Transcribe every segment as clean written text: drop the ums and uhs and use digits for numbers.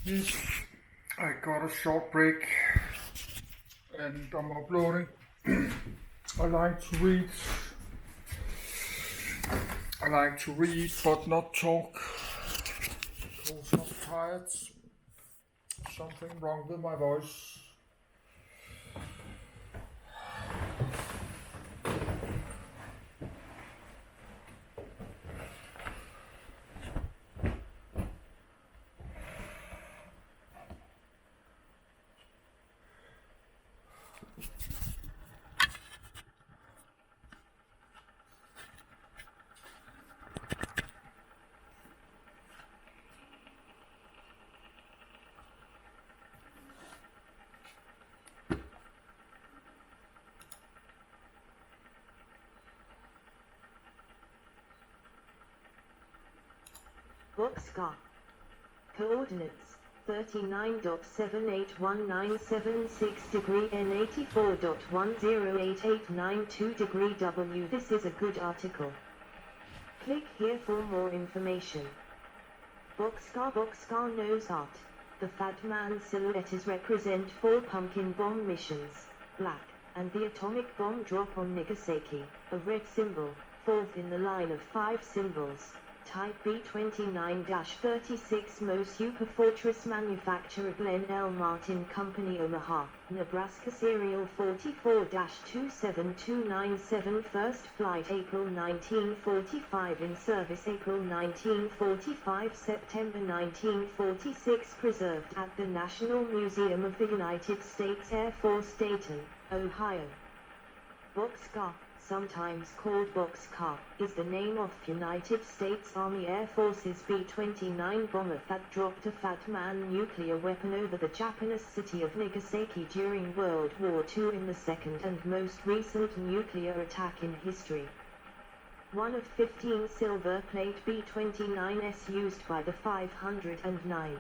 Yes, I got a short break and I'm uploading. I like to read. I like to read but not talk because I'm tired. Something wrong with my voice. Bockscar. Coordinates 39.781976 degree N 84.108892 degree W. This is a good article. Click here for more information. Bockscar knows art. The Fat Man silhouettes represent 4 pumpkin bomb missions, black, and the atomic bomb drop on Nagasaki, a red symbol, 4th in the line of 5 symbols. Type B-29-36 Mo Super Fortress Manufacturer Glenn L. Martin Company Omaha, Nebraska Serial 44-27297 First flight April 1945 In service April 1945 September 1946 Preserved at the National Museum of the United States Air Force Dayton, Ohio. Bockscar, sometimes called Bockscar, is the name of United States Army Air Force's B-29 bomber that dropped a Fat Man nuclear weapon over the Japanese city of Nagasaki during World War II in the second and most recent nuclear attack in history. One of 15 silver-plate B-29s used by the 509th.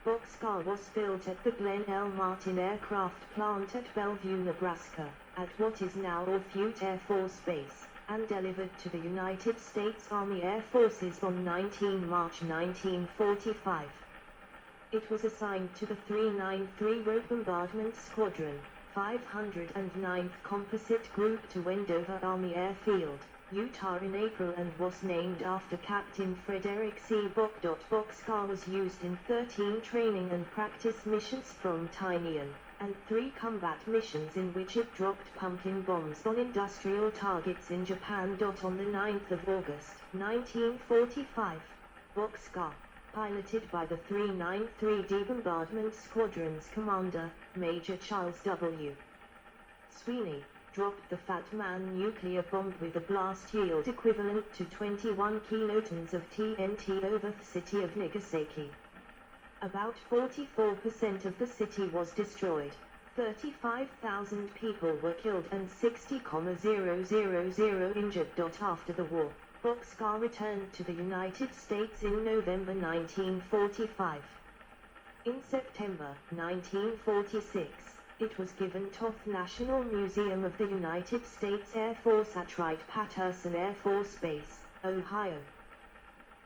Bockscar was built at the Glenn L. Martin Aircraft Plant at Bellevue, Nebraska, at what is now Orfute Air Force Base, and delivered to the United States Army Air Forces on 19 March 1945. It was assigned to the 393 Rope Bombardment Squadron, 509th Composite Group to Wendover Army Airfield, Utah in April and was named after Captain Frederick C. Bock. Bockscar was used in 13 training and practice missions from Tinian, and 3 combat missions in which it dropped pumpkin bombs on industrial targets in Japan. On the 9th of August, 1945, Bockscar, piloted by the 393D Bombardment Squadron's commander, Major Charles W. Sweeney, dropped the Fat Man nuclear bomb with a blast yield equivalent to 21 kilotons of TNT over the city of Nagasaki. About 44% of the city was destroyed, 35,000 people were killed and 60,000 injured. After the war, Bockscar returned to the United States in November 1945. In September 1946, it was given to the National Museum of the United States Air Force at Wright-Patterson Air Force Base, Ohio.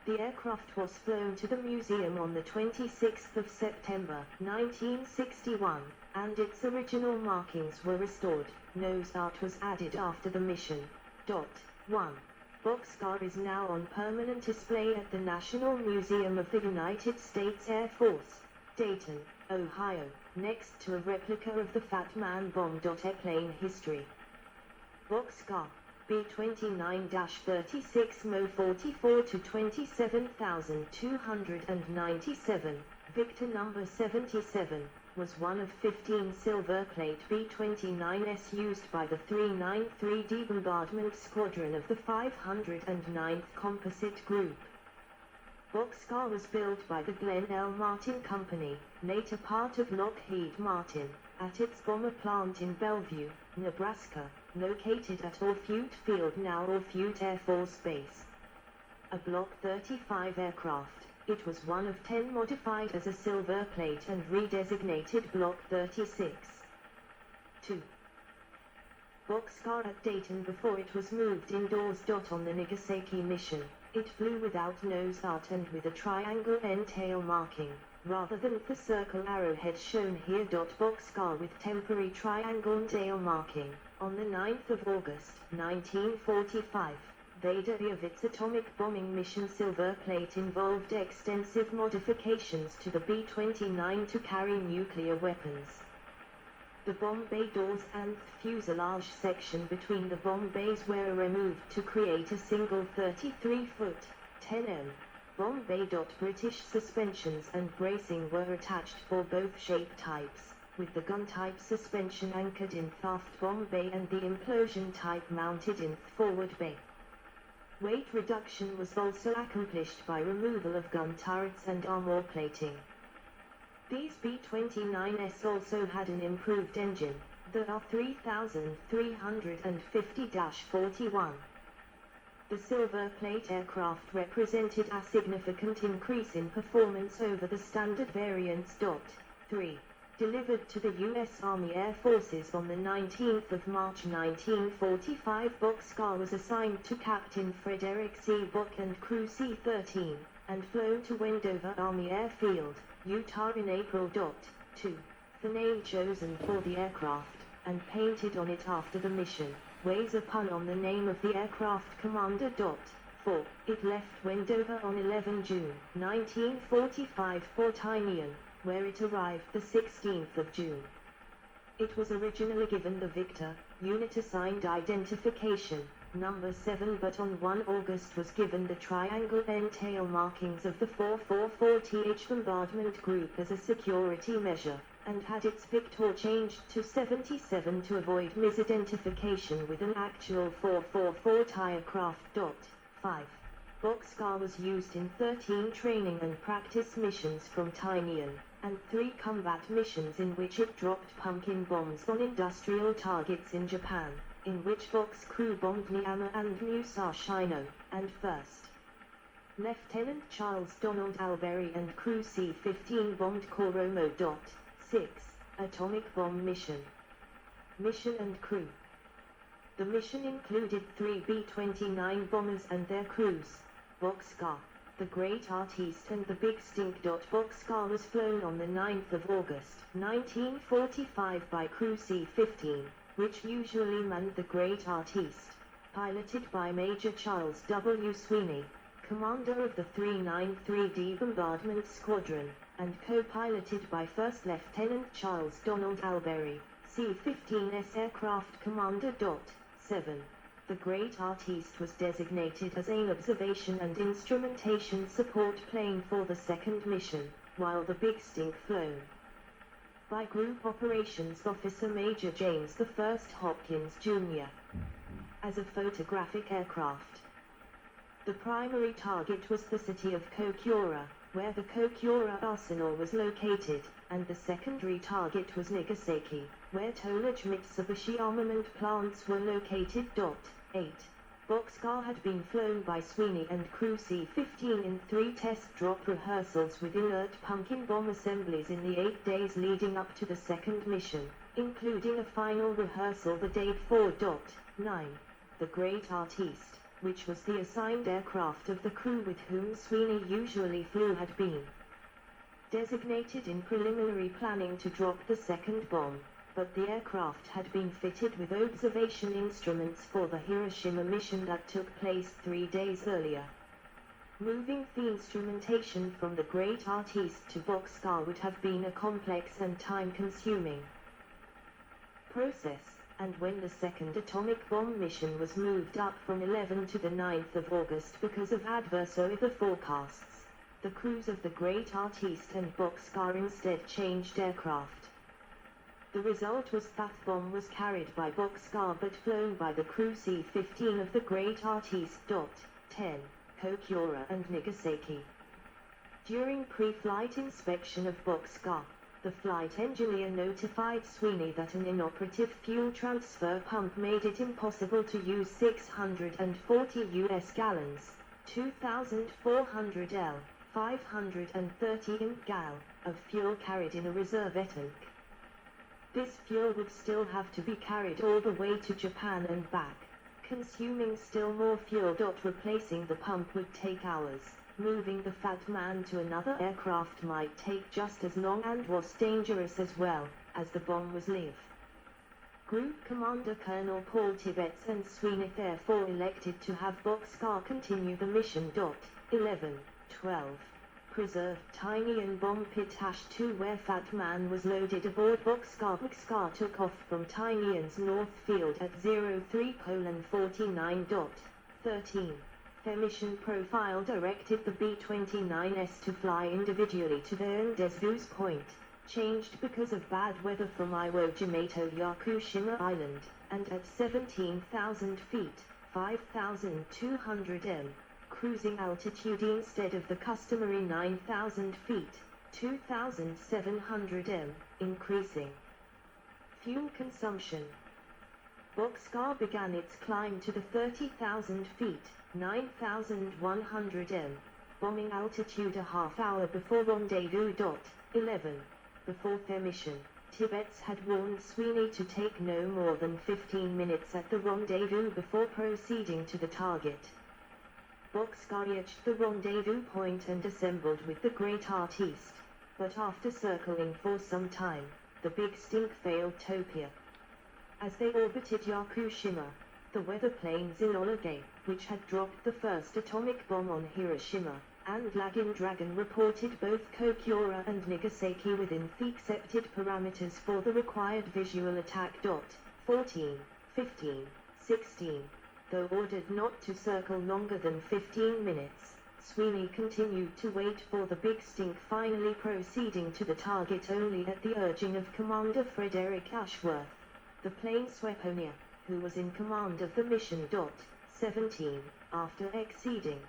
The aircraft was flown to the museum on the 26th of September 1961, and its original markings were restored. Nose art was added after the mission. 1. Bockscar is now on permanent display at the National Museum of the United States Air Force, Dayton, Ohio, next to a replica of the Fat Man bomb. Airplane history. Bockscar, B-29-36 Mo 44 to 27,297, Victor number 77, was one of 15 silver-plate B-29s used by the 393D Bombardment Squadron of the 509th Composite Group. Bockscar was built by the Glenn L. Martin Company, later part of Lockheed Martin, at its bomber plant in Bellevue, Nebraska, located at Orfute Field, now Orfute Air Force Base. A Block 35 aircraft, it was one of 10 modified as a silver plate and redesignated Block 36. 2. Bockscar at Dayton before it was moved indoors. On the Nagasaki mission, it flew without nose art and with a triangle end tail marking. rather than the circle arrowhead shown here. Bockscar with temporary triangle tail marking. On the 9th of August, 1945, day of its atomic bombing mission, silver plate involved extensive modifications to the B-29 to carry nuclear weapons. The bomb bay doors and fuselage section between the bomb bays were removed to create a single 33-foot, 10 m bomb bay. British suspensions and bracing were attached for both shape types, with the gun type suspension anchored in aft bomb bay and the implosion type mounted in forward bay. Weight reduction was also accomplished by removal of gun turrets and armor plating. These B-29s also had an improved engine, the R3350-41. The silver plate aircraft represented a significant increase in performance over the standard variants. 3. Delivered to the U.S. Army Air Forces on the 19th of March 1945, Bockscar was assigned to Captain Frederick C. Bock and Crew C-13, and flown to Wendover Army Airfield, Utah in April. 2. The name chosen for the aircraft, and painted on it after the mission, weighs a pun on the name of the aircraft commander. 4. It left Wendover on 11 June 1945 for Tinian, where it arrived the 16th of June. It was originally given the Victor unit assigned identification number 7, but on 1 August was given the triangle end tail markings of the 444th Bombardment Group as a security measure, and had its Victor changed to 77 to avoid misidentification with an actual 444 aircraft. 5. Bockscar was used in 13 training and practice missions from Tinian, and 3 combat missions in which it dropped pumpkin bombs on industrial targets in Japan, in which Bock's crew bombed Niama and Musashino, and 1st Lieutenant Charles Donald Alberry and Crew C-15 bombed Koromo. 6. Atomic bomb mission. Mission and crew. The mission included 3 B-29 bombers and their crews, Bockscar, the Great Artiste and the Big Stink. Bockscar was flown on the 9th of August 1945 by Crew C-15, which usually manned the Great Artiste, piloted by Major Charles W. Sweeney, commander of the 393d Bombardment Squadron, and co-piloted by First Lieutenant Charles Donald Alberry, C-15s aircraft commander. 7. The Great Artiste was designated as an observation and instrumentation support plane for the second mission, while the Big Stink flown by Group Operations Officer Major James I. Hopkins, Jr. as a photographic aircraft. The primary target was the city of Kokura, where the Kokura arsenal was located, and the secondary target was Nagasaki, where Tolage Mitsubishi armament plants were located. 8. Bockscar had been flown by Sweeney and Crew C-15 in 3 test drop rehearsals with inert pumpkin bomb assemblies in the 8 days leading up to the second mission, including a final rehearsal the day before. 9. The Great Artiste, which was the assigned aircraft of the crew with whom Sweeney usually flew, had been designated in preliminary planning to drop the second bomb, but the aircraft had been fitted with observation instruments for the Hiroshima mission that took place 3 days earlier. Moving the instrumentation from the Great Artiste to Bockscar would have been a complex and time-consuming process, and when the second atomic bomb mission was moved up from 11 to the 9th of August because of adverse weather forecasts, the crews of the Great Artiste and Bockscar instead changed aircraft. The result was that bomb was carried by Bockscar but flown by the Crew C-15 of the Great Artiste. 10. Kokura and Nagasaki. During pre-flight inspection of Bockscar, the flight engineer notified Sweeney that an inoperative fuel transfer pump made it impossible to use 640 US gallons, 2,400 L, 530 gal, of fuel carried in a reserve tank. This fuel would still have to be carried all the way to Japan and back, consuming still more fuel. Replacing the pump would take hours, Moving the Fat Man to another aircraft might take just as long and was dangerous as well, as the bomb was live. Group Commander Colonel Paul Tibbets and Sweeney therefore elected to have Bockscar continue the mission. 11:12. Preserved Tiny and Bomb Pit #2 where Fat Man was loaded aboard Bockscar. Bockscar took off from Tiny And's North Field at 03:49.13. Their mission profile directed the B-29s to fly individually to their rendezvous point, changed because of bad weather from Iwo Jima to Yakushima Island, and at 17,000 feet, 5,200 m, cruising altitude instead of the customary 9,000 feet, 2,700 m, increasing. Fuel consumption. Bockscar began its climb to the 30,000 feet, 9,100 m, bombing altitude a half hour before rendezvous. 11. Before their mission, Tibbets had warned Sweeney to take no more than 15 minutes at the rendezvous before proceeding to the target. Bockscar reached the rendezvous point and assembled with the Great Artiste, but after circling for some time, the Big Stink failed to appear. As they orbited Yakushima, the weather planes Enola Gay, which had dropped the first atomic bomb on Hiroshima, and Lagging Dragon reported both Kokyura and Nagasaki within the accepted parameters for the required visual attack. 14, 15, 16. Though ordered not to circle longer than 15 minutes, Sweeney continued to wait for the Big Stink, finally proceeding to the target only at the urging of Commander Frederick Ashworth. The plane Sweponia, who was in command of the mission. 17. After exceeding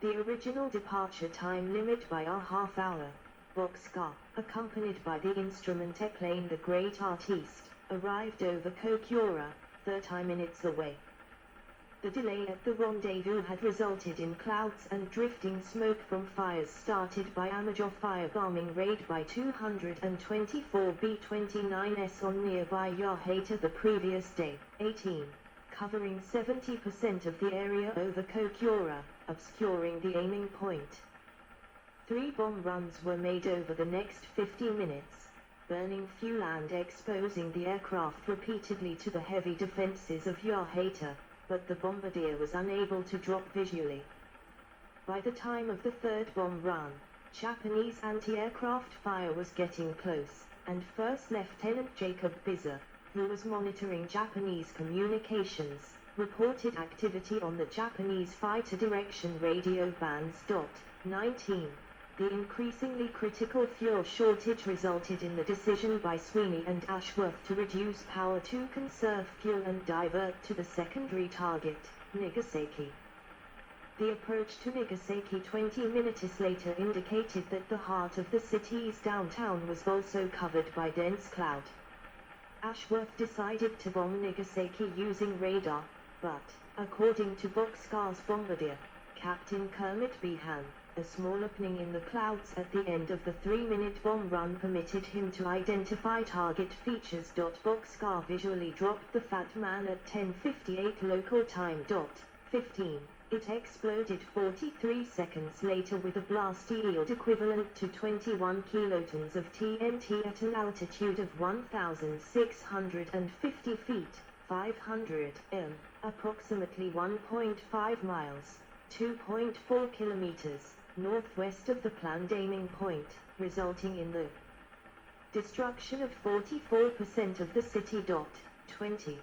the original departure time limit by a half hour, Bockscar, accompanied by the instrument airplane the Great Artiste, arrived over Kokyura, 30 minutes away. The delay at the rendezvous had resulted in clouds and drifting smoke from fires started by amateur firebombing raid by 224 B-29s on nearby Yahata the previous day. 18. Covering 70% of the area over Kokyura, obscuring the aiming point. 3 bomb runs were made over the next 50 minutes, burning fuel and exposing the aircraft repeatedly to the heavy defenses of Yahata, but the bombardier was unable to drop visually. By the time of the 3rd bomb run, Japanese anti-aircraft fire was getting close, and First Lieutenant Jacob Bizer, who was monitoring Japanese communications, reported activity on the Japanese fighter direction radio bands. 19. The increasingly critical fuel shortage resulted in the decision by Sweeney and Ashworth to reduce power to conserve fuel and divert to the secondary target, Nagasaki. The approach to Nagasaki 20 minutes later indicated that the heart of the city's downtown was also covered by dense cloud. Ashworth decided to bomb Nagasaki using radar, but, according to Bockscar's bombardier, Captain Kermit Behan, a small opening in the clouds at the end of the 3-minute bomb run permitted him to identify target features. Bockscar visually dropped the Fat Man at 10:58 local time. 15. It exploded 43 seconds later with a blast yield equivalent to 21 kilotons of TNT at an altitude of 1,650 feet, 500 m, approximately 1.5 miles, 2.4 kilometers, northwest of the planned aiming point, resulting in the destruction of 44% of the city. 20.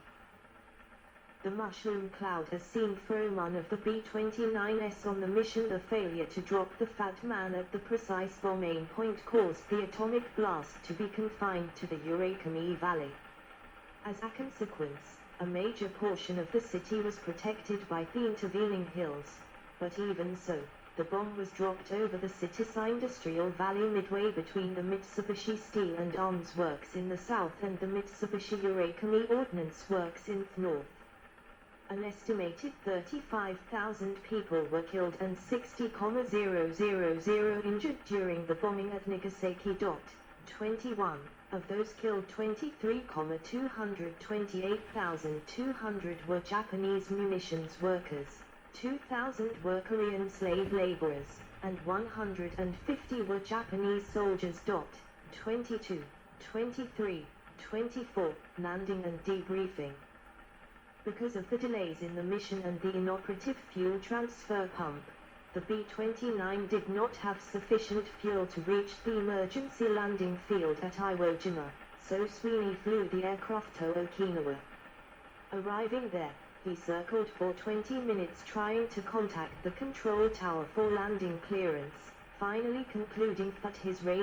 The mushroom cloud has seen from one of the B-29s on the mission. The failure to drop the Fat Man at the precise bomb aim point caused the atomic blast to be confined to the Urakami Valley. As a consequence, a major portion of the city was protected by the intervening hills, but even so, the bomb was dropped over the city's industrial valley midway between the Mitsubishi Steel and Arms Works in the south and the Mitsubishi Urakami Ordnance Works in the north. An estimated 35,000 people were killed and 60,000 injured during the bombing at Nagasaki. 21. Of those killed, 23,228,200 were Japanese munitions workers, 2,000 were Korean slave laborers, and 150 were Japanese soldiers. 22, 23, 24, landing and debriefing. Because of the delays in the mission and the inoperative fuel transfer pump, the B-29 did not have sufficient fuel to reach the emergency landing field at Iwo Jima, so Sweeney flew the aircraft to Okinawa. Arriving there, he circled for 20 minutes trying to contact the control tower for landing clearance, finally concluding that his radio